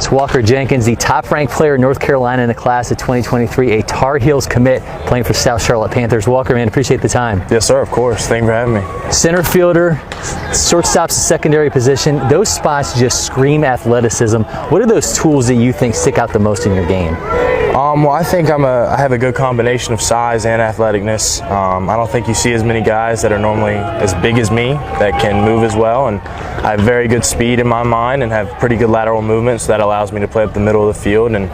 It's Walker Jenkins, the top-ranked player in North Carolina in the class of 2023, a Tar Heels commit playing for South Charlotte Panthers. Walker, man, appreciate the time. Yes, sir, of course. Thank you for having me. Center fielder, shortstop's a secondary position. Those spots just scream athleticism. What are those tools that you think stick out the most in your game? Well, I think I have a good combination of size and athleticness. I don't think you see as many guys that are normally as big as me that can move as well, and I have very good speed in my mind and have pretty good lateral movement, so that allows me to play up the middle of the field, and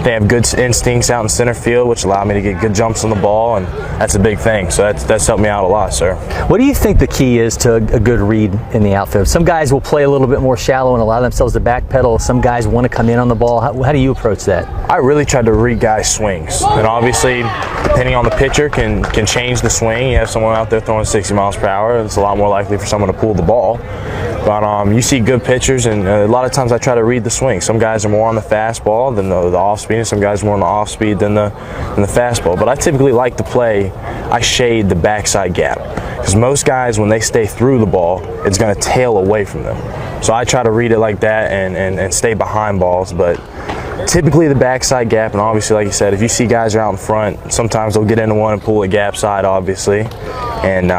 they have good instincts out in center field, which allow me to get good jumps on the ball, and that's a big thing. So that's helped me out a lot, sir. What do you think the key is to a good read in the outfield? Some guys will play a little bit more shallow and allow themselves to backpedal. Some guys want to come in on the ball. How do you approach that? I really tried to read guys' swings, and obviously depending on the pitcher can change the swing. You have someone out there throwing 60 miles per hour, it's a lot more likely for someone to pull the ball. But you see good pitchers, and a lot of times I try to read the swing. Some guys are more on the fastball than the off speed, and some guys are more on the off speed than the fastball. But I typically like to play, I shade the backside gap, because most guys, when they stay through the ball, it's going to tail away from them. So I try to read it like that and stay behind balls. But typically the backside gap, and obviously, like you said, if you see guys are out in front, sometimes they'll get into one and pull a gap side, obviously, and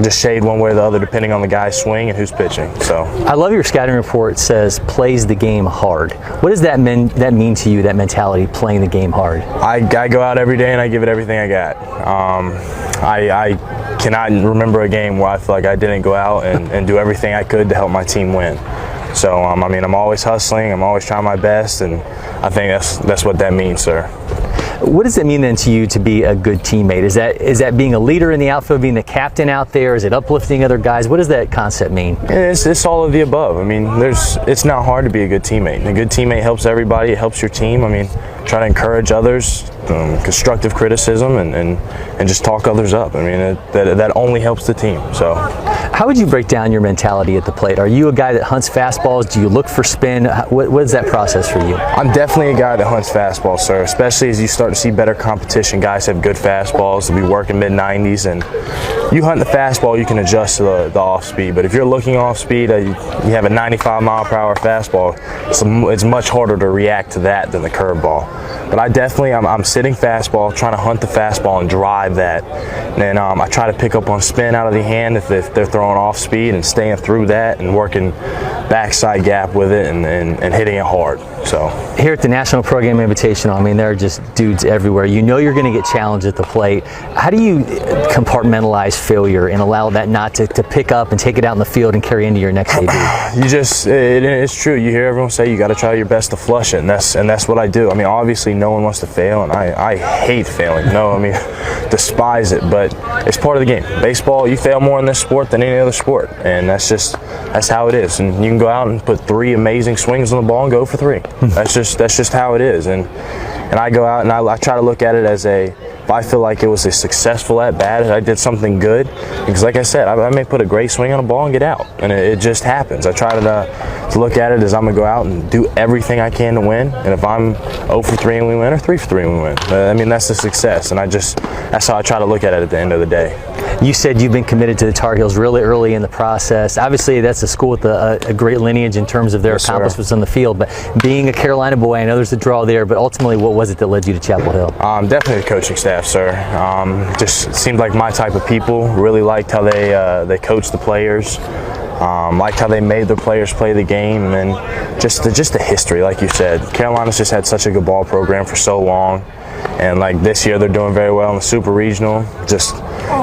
just shade one way or the other depending on the guy's swing and who's pitching. So I love your scouting report. It says plays the game hard. What does that mean to you, that mentality, playing the game hard? I go out every day and I give it everything I got. I cannot remember a game where I feel like I didn't go out and do everything I could to help my team win. So I mean, I'm always hustling, I'm always trying my best, and I think that's what that means, sir. What does it mean then to you to be a good teammate? Is that being a leader in the outfield, being the captain out there? Is it uplifting other guys? What does that concept mean? It's all of the above. I mean, it's not hard to be a good teammate. A good teammate helps everybody. It helps your team. I mean, try to encourage others, constructive criticism, and just talk others up. I mean, that only helps the team. So, how would you break down your mentality at the plate? Are you a guy that hunts fastballs? Do you look for spin? What is that process for you? I'm definitely a guy that hunts fastballs, sir, especially as you start to see better competition. Guys have good fastballs. They'll be working mid-90s, and you hunt the fastball, you can adjust to the off-speed. But if you're looking off-speed, you have a 95-mile-per-hour fastball, it's much harder to react to that than the curveball. But I'm sitting fastball, trying to hunt the fastball and drive that. And then I try to pick up on spin out of the hand if they're throwing off speed, and staying through that and working backside gap with it and hitting it hard. So here at the National Pro Game Invitational, I mean, there are just dudes everywhere. You know you're going to get challenged at the plate. How do you compartmentalize failure and allow that not to pick up and take it out in the field and carry into your next debut? It's true. You hear everyone say you got to try your best to flush it, and that's what I do. I mean, obviously no one wants to fail, and I hate failing. No, I mean, despise it, but it's part of the game. Baseball, you fail more in this sport than any other sport, and that's how it is. And you can go out and put 3 amazing swings on the ball and go for 3. That's just how it is. And I go out and I try to look at it as if I feel like it was a successful at bat, I did something good, because like I said, I may put a great swing on a ball and get out, and it just happens. I try to look at it as I'm going to go out and do everything I can to win, and if I'm 0 for 3 and we win, or 3 for 3 and we win, I mean, that's a success, and that's how I try to look at it at the end of the day. You said you've been committed to the Tar Heels really early in the process. Obviously, that's a school with a great lineage in terms of their accomplishments on the field, but being a Carolina boy, I know there's a draw there, but ultimately, what was it that led you to Chapel Hill? Definitely the coaching staff, sir. Just seemed like my type of people. Really liked how they coached the players. Liked how they made their players play the game, and just the history, like you said. Carolina's just had such a good ball program for so long, and like this year they're doing very well in the Super Regional. Just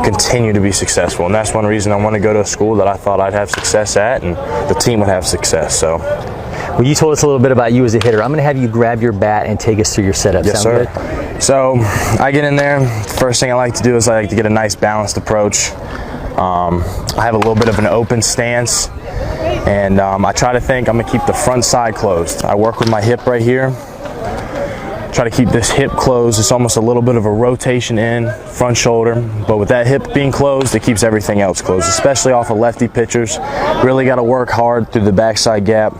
continue to be successful, and that's one reason I want to go to a school that I thought I'd have success at, and the team would have success. So. Well, you told us a little bit about you as a hitter. I'm going to have you grab your bat and take us through your setup. Yes, Sound sir. Good? So I get in there. First thing I like to do is I like to get a nice balanced approach. I have a little bit of an open stance, and I try to think I'm going to keep the front side closed. I work with my hip right here. Try to keep this hip closed. It's almost a little bit of a rotation in, front shoulder, but with that hip being closed, it keeps everything else closed, especially off of lefty pitchers. Really got to work hard through the backside gap.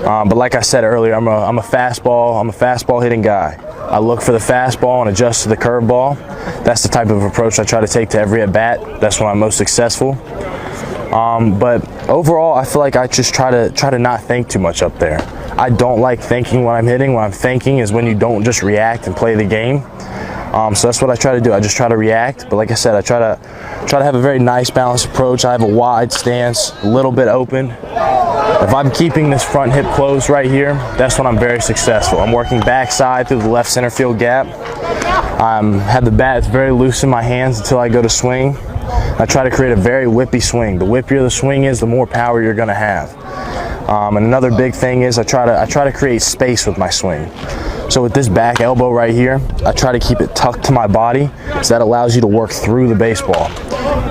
But like I said earlier, I'm a fastball hitting guy. I look for the fastball and adjust to the curveball. That's the type of approach I try to take to every at bat. That's when I'm most successful. But overall, I feel like I just try to not think too much up there. I don't like thinking when I'm hitting. What I'm thinking is when you don't just react and play the game. So that's what I try to do. I just try to react, but like I said, I try to have a very nice balanced approach. I have a wide stance, a little bit open. If I'm keeping this front hip closed right here, that's when I'm very successful. I'm working backside through the left center field gap. I have the bat very loose in my hands until I go to swing. I try to create a very whippy swing. The whippier the swing is, the more power you're going to have. And another big thing is I try to create space with my swing. So with this back elbow right here, I try to keep it tucked to my body, so that allows you to work through the baseball.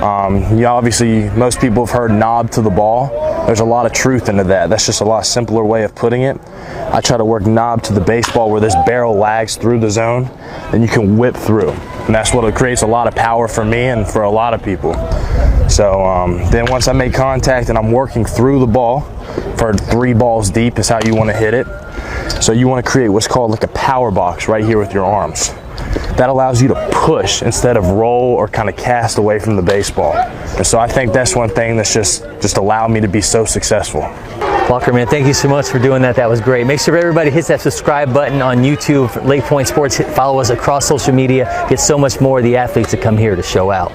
Obviously, most people have heard knob to the ball. There's a lot of truth into that. That's just a lot simpler way of putting it. I try to work knob to the baseball where this barrel lags through the zone, then you can whip through. And that's what creates a lot of power for me and for a lot of people. So then once I make contact and I'm working through the ball, for 3 balls deep is how you want to hit it. So you want to create what's called like a power box right here with your arms. That allows you to push instead of roll or kind of cast away from the baseball. And so I think that's one thing that's just allowed me to be so successful. Walker, man, thank you so much for doing that. That was great. Make sure everybody hits that subscribe button on YouTube for Lake Point Sports. Follow us across social media. Get so much more of the athletes that come here to show out.